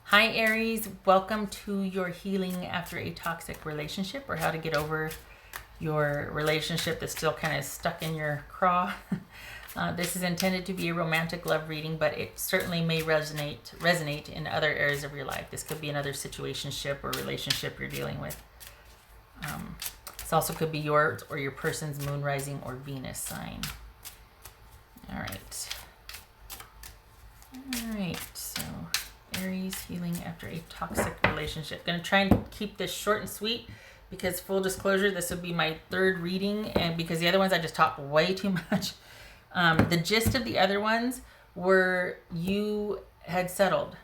Hi Aries, welcome to your healing after a toxic relationship, or how to get over your relationship that's still kind of stuck in your craw. This is intended to be a romantic love reading, but it certainly may resonate in other areas of your life. This could be another situationship or relationship you're dealing with. This also could be yours or your person's moon, rising, or Venus sign. All right, so Aries, healing after a toxic relationship. Going to try and keep this short and sweet because, full disclosure, this would be my third reading, and because the other ones I just talked way too much. The gist of the other ones were you had settled.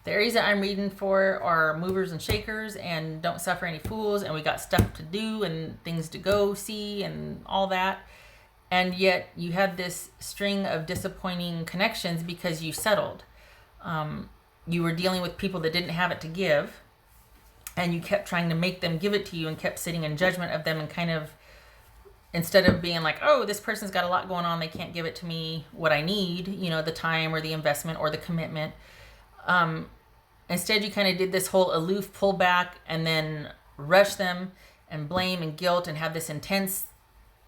The Aries that I'm reading for are movers and shakers and don't suffer any fools, and we got stuff to do and things to go see and all that. And yet you had this string of disappointing connections because you settled. You were dealing with people that didn't have it to give, and you kept trying to make them give it to you and kept sitting in judgment of them, and kind of, instead of being like, oh, this person's got a lot going on, they can't give it to me what I need, the time or the investment or the commitment. Instead, you kind of did this whole aloof pullback and then rush them and blame and guilt and have this intense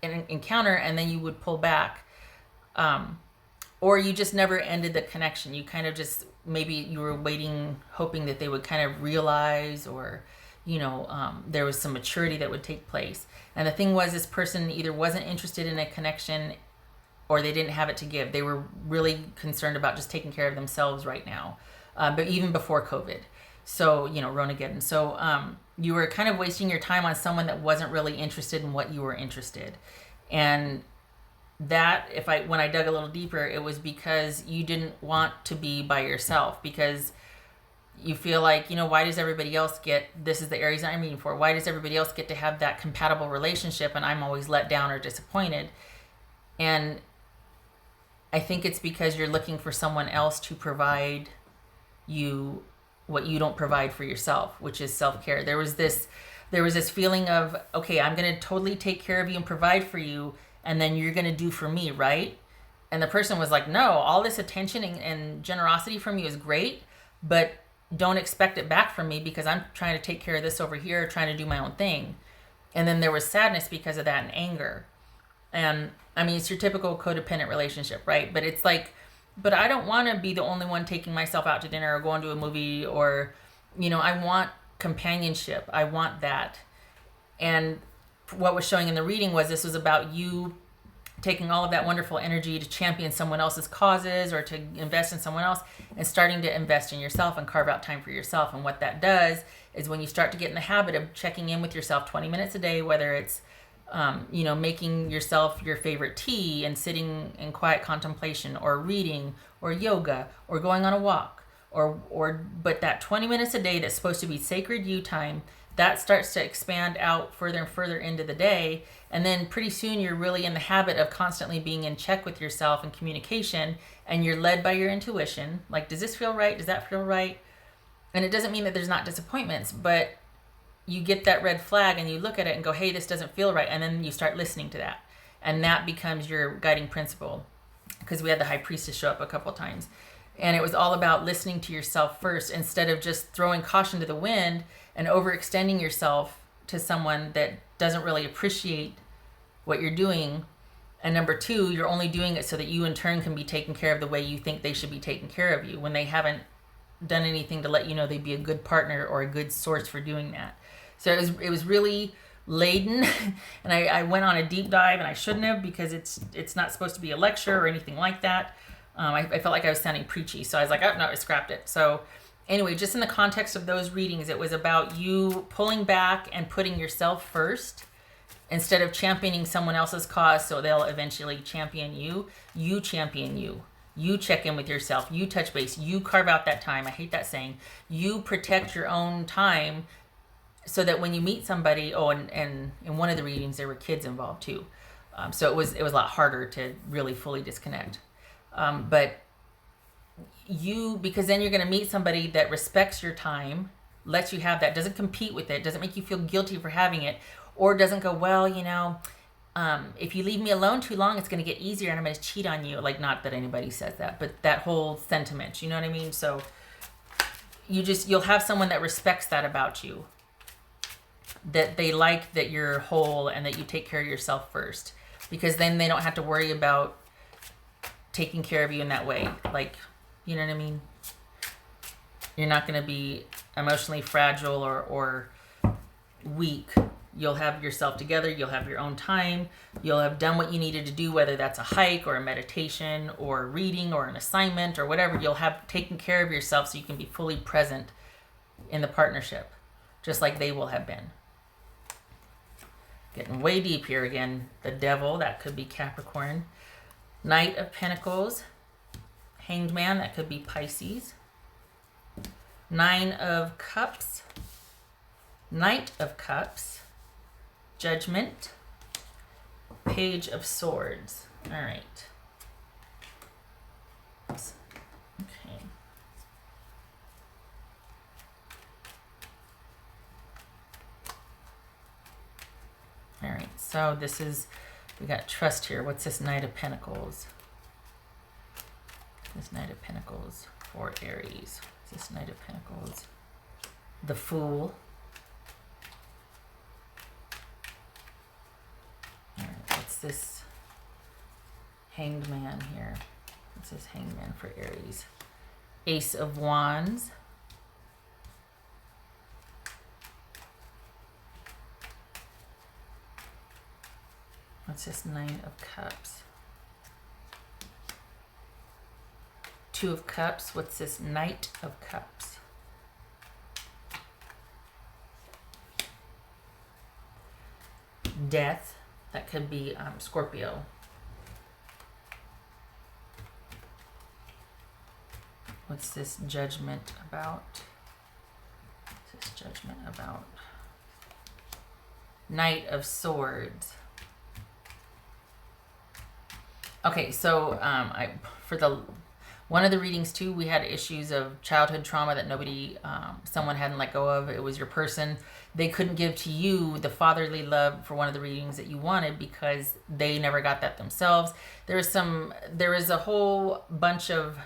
encounter, and then you would pull back. Or you just never ended the connection. You kind of just, maybe you were waiting, hoping that they would kind of realize, or, there was some maturity that would take place. And the thing was, this person either wasn't interested in a connection or they didn't have it to give. They were really concerned about just taking care of themselves right now. But even before COVID. So, Ronageddon. So you were kind of wasting your time on someone that wasn't really interested in what you were interested. And that, when I dug a little deeper, it was because you didn't want to be by yourself, because you feel like, why does everybody else get, this is the Aries I'm reading for, why does everybody else get to have that compatible relationship and I'm always let down or disappointed? And I think it's because you're looking for someone else to provide you what you don't provide for yourself, which is self-care. There was this feeling of, okay, I'm going to totally take care of you and provide for you, and then you're going to do for me, right? And the person was like, no, all this attention and generosity from you is great, but don't expect it back from me, because I'm trying to take care of this over here, trying to do my own thing. And then there was sadness because of that, and anger. And I mean, it's your typical codependent relationship, right? But it's like, but I don't want to be the only one taking myself out to dinner or going to a movie, or, I want companionship. I want that. And what was showing in the reading was this was about you taking all of that wonderful energy to champion someone else's causes or to invest in someone else, and starting to invest in yourself and carve out time for yourself. And what that does is, when you start to get in the habit of checking in with yourself 20 minutes a day, whether it's making yourself your favorite tea and sitting in quiet contemplation, or reading, or yoga, or going on a walk, but that 20 minutes a day that's supposed to be sacred you time, that starts to expand out further and further into the day. And then pretty soon you're really in the habit of constantly being in check with yourself and communication, and you're led by your intuition. Like, does this feel right? Does that feel right? And it doesn't mean that there's not disappointments, but you get that red flag and you look at it and go, hey, this doesn't feel right. And then you start listening to that. And that becomes your guiding principle. Because we had the high priestess show up a couple times. And it was all about listening to yourself first, instead of just throwing caution to the wind and overextending yourself to someone that doesn't really appreciate what you're doing. And number two, you're only doing it so that you in turn can be taken care of the way you think they should be taken care of you, when they haven't done anything to let you know they'd be a good partner or a good source for doing that. So it was really laden, and I went on a deep dive, and I shouldn't have, because it's not supposed to be a lecture or anything like that. I felt like I was sounding preachy, so I was like, oh no, I scrapped it. So anyway, just in the context of those readings, it was about you pulling back and putting yourself first, instead of championing someone else's cause so they'll eventually champion you. You champion you. You check in with yourself. You touch base. You carve out that time. I hate that saying. You protect your own time, so that when you meet somebody, and in one of the readings there were kids involved too, so it was a lot harder to really fully disconnect. But because then you're going to meet somebody that respects your time, lets you have that, doesn't compete with it, doesn't make you feel guilty for having it, or doesn't go, well, if you leave me alone too long, it's going to get easier and I'm going to cheat on you. Like, not that anybody says that, but that whole sentiment, you know what I mean? So you'll have someone that respects that about you, that they like that you're whole and that you take care of yourself first, because then they don't have to worry about taking care of you in that way. Like, you know what I mean? You're not going to be emotionally fragile or weak. You'll have yourself together. You'll have your own time. You'll have done what you needed to do, whether that's a hike or a meditation or reading or an assignment or whatever. You'll have taken care of yourself so you can be fully present in the partnership, just like they will have been. Getting way deep here again. The Devil, that could be Capricorn. Knight of Pentacles. Hanged Man, that could be Pisces. Nine of Cups. Knight of Cups. Judgment. Page of Swords. All right. Okay. All right. So this is, we got trust here. What's this Knight of Pentacles? This Knight of Pentacles for Aries. What's this Knight of Pentacles? The Fool. What's this Hanged Man here? What's this Hanged Man for Aries? Ace of Wands. What's this Nine of Cups? Two of Cups. What's this Knight of Cups? Death. That could be Scorpio. What's this Judgment about? What's this Judgment about? Knight of Swords. Okay, so one of the readings too, we had issues of childhood trauma that someone hadn't let go of. It was your person. They couldn't give to you the fatherly love for one of the readings that you wanted because they never got that themselves. There is a whole bunch of,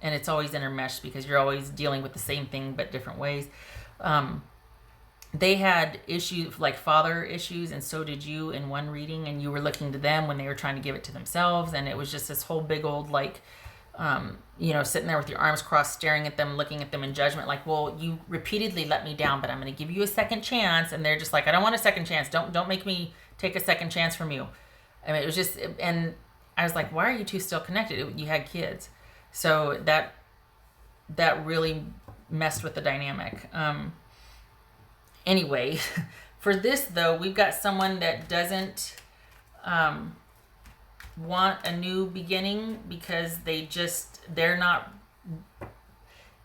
and it's always intermeshed because you're always dealing with the same thing but different ways. They had issues like father issues, and so did you in one reading, and you were looking to them when they were trying to give it to themselves, and it was just this whole big old sitting there with your arms crossed, staring at them, looking at them in judgment, like, well, you repeatedly let me down, but I'm going to give you a second chance. And they're just like, I don't want a second chance. Don't make me take a second chance from you. I mean, it was just, and I was like, why are you two still connected? You had kids. So that really messed with the dynamic. Anyway, for this though, we've got someone that doesn't, want a new beginning because they're not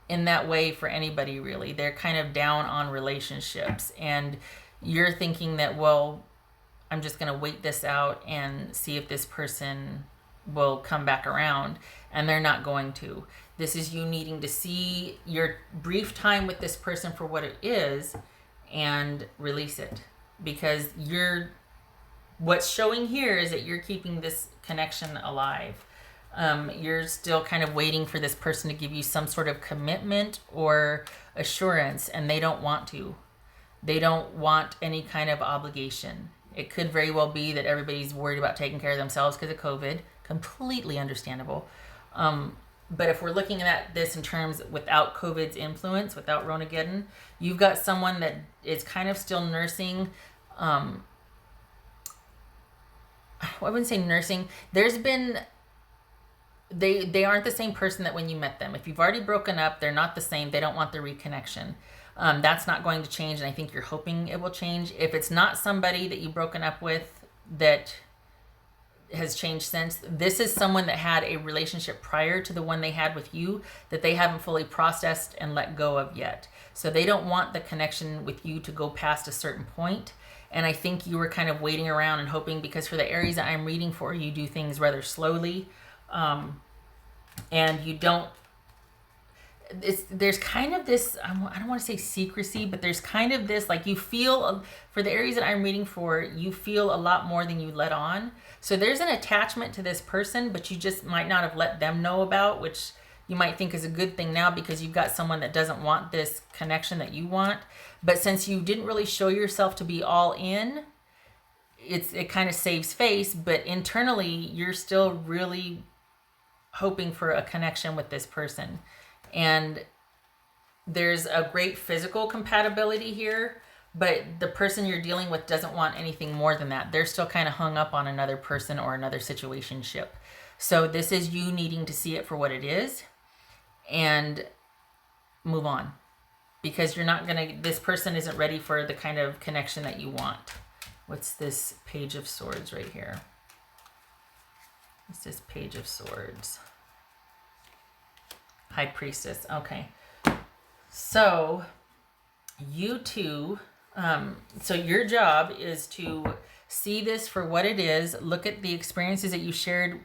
in that way for anybody really. They're kind of down on relationships, and you're thinking that, well, I'm just going to wait this out and see if this person will come back around, and they're not going to. This is you needing to see your brief time with this person for what it is and release it, because what's showing here is that you're keeping this connection alive. You're still kind of waiting for this person to give you some sort of commitment or assurance, and they don't want to. They don't want any kind of obligation. It could very well be that everybody's worried about taking care of themselves because of COVID. Completely understandable. But if we're looking at this in terms without COVID's influence, without Ronageddon, you've got someone that is kind of still nursing. I wouldn't say nursing. There's been, they aren't the same person that when you met them. If you've already broken up, they're not the same. They don't want the reconnection. That's not going to change, and I think you're hoping it will change. If it's not somebody that you've broken up with that has changed since, this is someone that had a relationship prior to the one they had with you that they haven't fully processed and let go of yet. So they don't want the connection with you to go past a certain point. And I think you were kind of waiting around and hoping, because for the Aries that I'm reading for, you do things rather slowly. And you don't, there's kind of this, I don't want to say secrecy, but there's kind of this, like, you feel, for the Aries that I'm reading for, you feel a lot more than you let on. So there's an attachment to this person, but you just might not have let them know about, which you might think is a good thing now because you've got someone that doesn't want this connection that you want. But since you didn't really show yourself to be all in, it kind of saves face, but internally you're still really hoping for a connection with this person. And there's a great physical compatibility here, but the person you're dealing with doesn't want anything more than that. They're still kind of hung up on another person or another situationship. So this is you needing to see it for what it is and move on, because you're not gonna, this person isn't ready for the kind of connection that you want. What's this Page of Swords right here? What's this Page of Swords? High Priestess. Okay. So you two, so your job is to see this for what it is, look at the experiences that you shared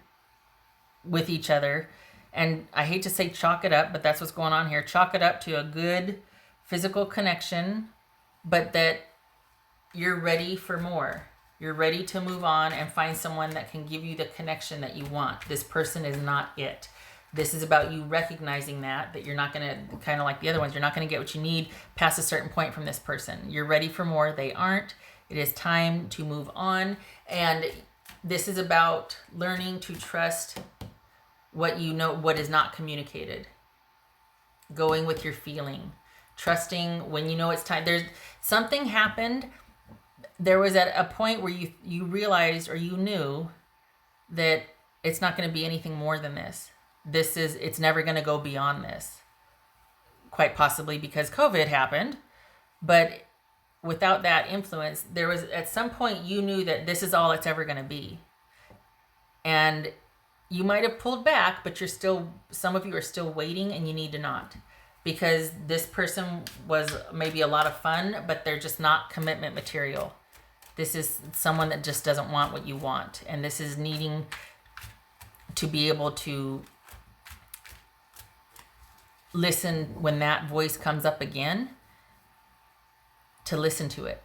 with each other, and I hate to say chalk it up, but that's what's going on here. Chalk it up to a good physical connection, but that you're ready for more. You're ready to move on and find someone that can give you the connection that you want. This person is not it. This is about you recognizing that you're not going to, kind of like the other ones, you're not going to get what you need past a certain point from this person. You're ready for more. They aren't. It is time to move on. And this is about learning to trust what you know, what is not communicated. Going with your feeling. Trusting when you know it's time. There's something happened. There was at a point where you realized, or you knew, that it's not going to be anything more than this. It's never going to go beyond this. Quite possibly because COVID happened. But without that influence, there was, at some point you knew that this is all it's ever going to be. And you might have pulled back, but some of you are still waiting, and you need to not. Because this person was maybe a lot of fun, but they're just not commitment material. This is someone that just doesn't want what you want. And this is needing to be able to listen when that voice comes up again, to listen to it.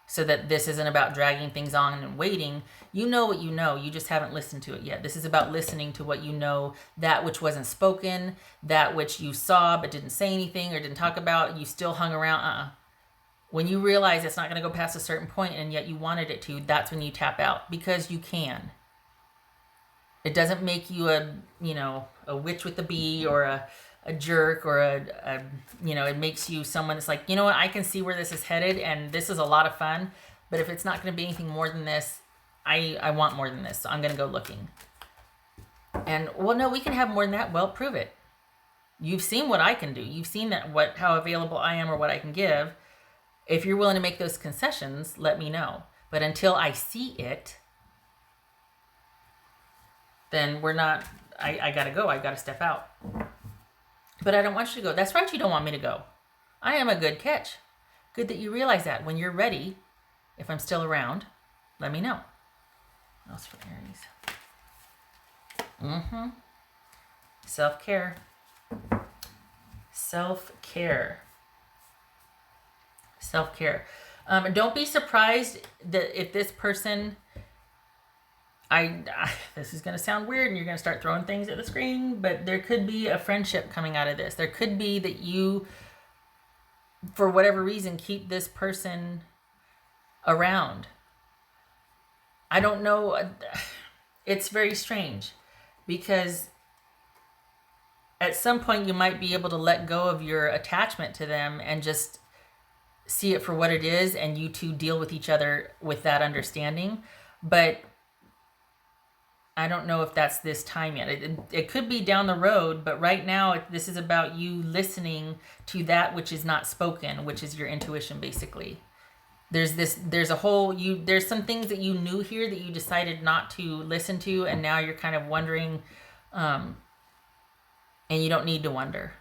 So that this isn't about dragging things on and waiting. You know what you know, you just haven't listened to it yet. This is about listening to what you know, that which wasn't spoken, that which you saw but didn't say anything or didn't talk about, you still hung around. When you realize it's not going to go past a certain point and yet you wanted it to, that's when you tap out, because you can. It doesn't make you a witch with a bee or a jerk or it makes you someone that's like, you know what, I can see where this is headed and this is a lot of fun, but if it's not going to be anything more than this, I want more than this, so I'm going to go looking. And, well, no, we can have more than that. Well, prove it. You've seen what I can do. You've seen how available I am or what I can give. If you're willing to make those concessions, let me know. But until I see it, then we're not, I got to go. I got to step out. But I don't want you to go. That's right, you don't want me to go. I am a good catch. Good that you realize that. When you're ready, if I'm still around, let me know. What else for Aries? Self-care. Self-care. Self-care. Don't be surprised that if this person... this is going to sound weird and you're going to start throwing things at the screen, but there could be a friendship coming out of this. There could be that you, for whatever reason, keep this person around. I don't know. It's very strange because at some point you might be able to let go of your attachment to them and just see it for what it is, and you two deal with each other with that understanding. But I don't know if that's this time yet. It could be down the road, but right now this is about you listening to that which is not spoken, which is your intuition, basically. There's some things that you knew here that you decided not to listen to, and now you're kind of wondering, and you don't need to wonder.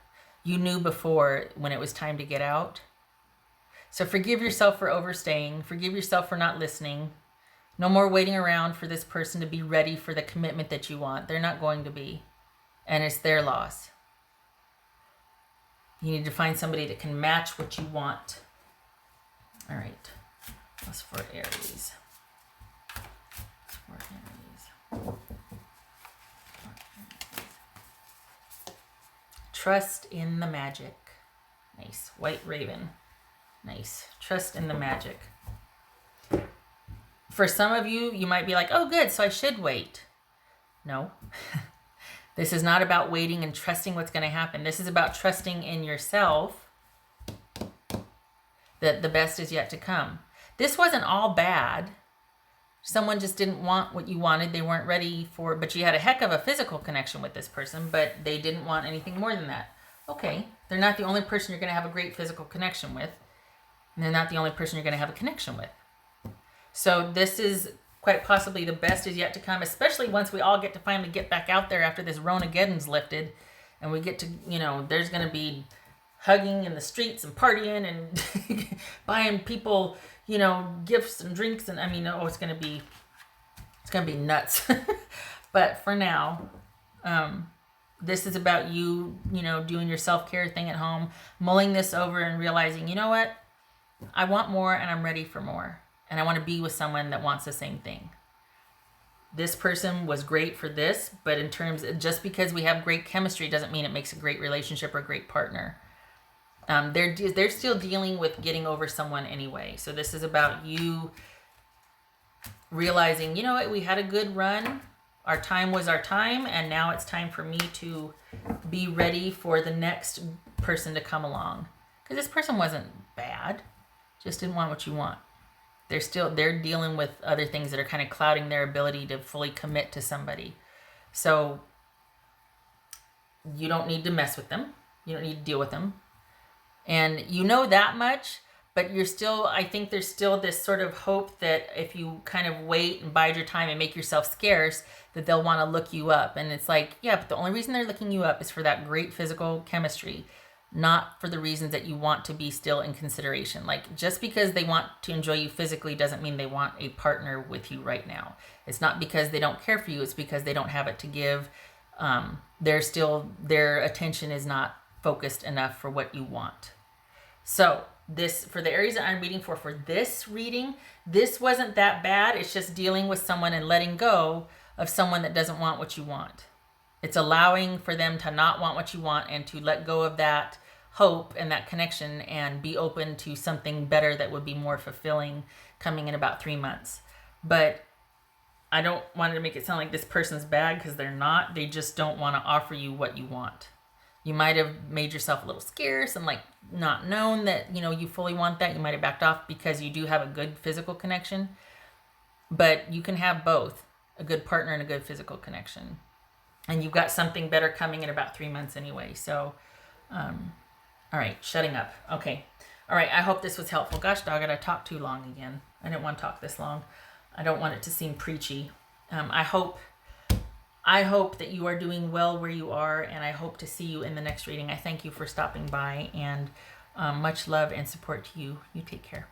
You knew before when it was time to get out. So forgive yourself for overstaying. Forgive yourself for not listening. No more waiting around for this person to be ready for the commitment that you want. They're not going to be. And it's their loss. You need to find somebody that can match what you want. All right. That's for Aries. trust in the magic. Nice. White raven. Nice. Trust in the magic. For some of you, you might be like, oh, good, so I should wait. No. This is not about waiting and trusting what's going to happen. This is about trusting in yourself that the best is yet to come. This wasn't all bad. Someone just didn't want what you wanted. They weren't ready for, but you had a heck of a physical connection with this person, but they didn't want anything more than that. Okay, they're not the only person you're going to have a great physical connection with. And they're not the only person you're going to have a connection with. So this is quite possibly the best is yet to come, especially once we all get to finally get back out there after this Ronageddon's lifted. And we get to, there's going to be hugging in the streets and partying and buying people, gifts and drinks. And it's going to be nuts. But for now, this is about you, doing your self-care thing at home, mulling this over and realizing, you know what? I want more and I'm ready for more. And I want to be with someone that wants the same thing. This person was great for this, but in terms of just because we have great chemistry doesn't mean it makes a great relationship or a great partner. They're still dealing with getting over someone anyway. So this is about you realizing, you know what, we had a good run. Our time was our time, and now it's time for me to be ready for the next person to come along. Because this person wasn't bad, just didn't want what you want. They're dealing with other things that are kind of clouding their ability to fully commit to somebody. So you don't need to mess with them. You don't need to deal with them. And you know that much, but I think there's still this sort of hope that if you kind of wait and bide your time and make yourself scarce, that they'll want to look you up. And it's like, yeah, but the only reason they're looking you up is for that great physical chemistry, not for the reasons that you want to be still in consideration. Like, just because they want to enjoy you physically doesn't mean they want a partner with you right now. It's not because they don't care for you. It's because they don't have it to give. Their attention is not focused enough for what you want. So this, for the areas that I'm reading for this reading, this wasn't that bad. It's just dealing with someone and letting go of someone that doesn't want what you want. It's allowing for them to not want what you want and to let go of that hope and that connection and be open to something better that would be more fulfilling coming in about 3 months. But I don't want to make it sound like this person's bad, because they're not. They just don't want to offer you what you want. You might have made yourself a little scarce and not known that, you fully want that. You might have backed off because you do have a good physical connection. But you can have both, a good partner and a good physical connection. And you've got something better coming in about 3 months anyway. So, all right, shutting up. Okay. All right, I hope this was helpful. Gosh doggone, I talked too long again. I didn't want to talk this long. I don't want it to seem preachy. I hope that you are doing well where you are, and I hope to see you in the next reading. I thank you for stopping by, and much love and support to you. You take care.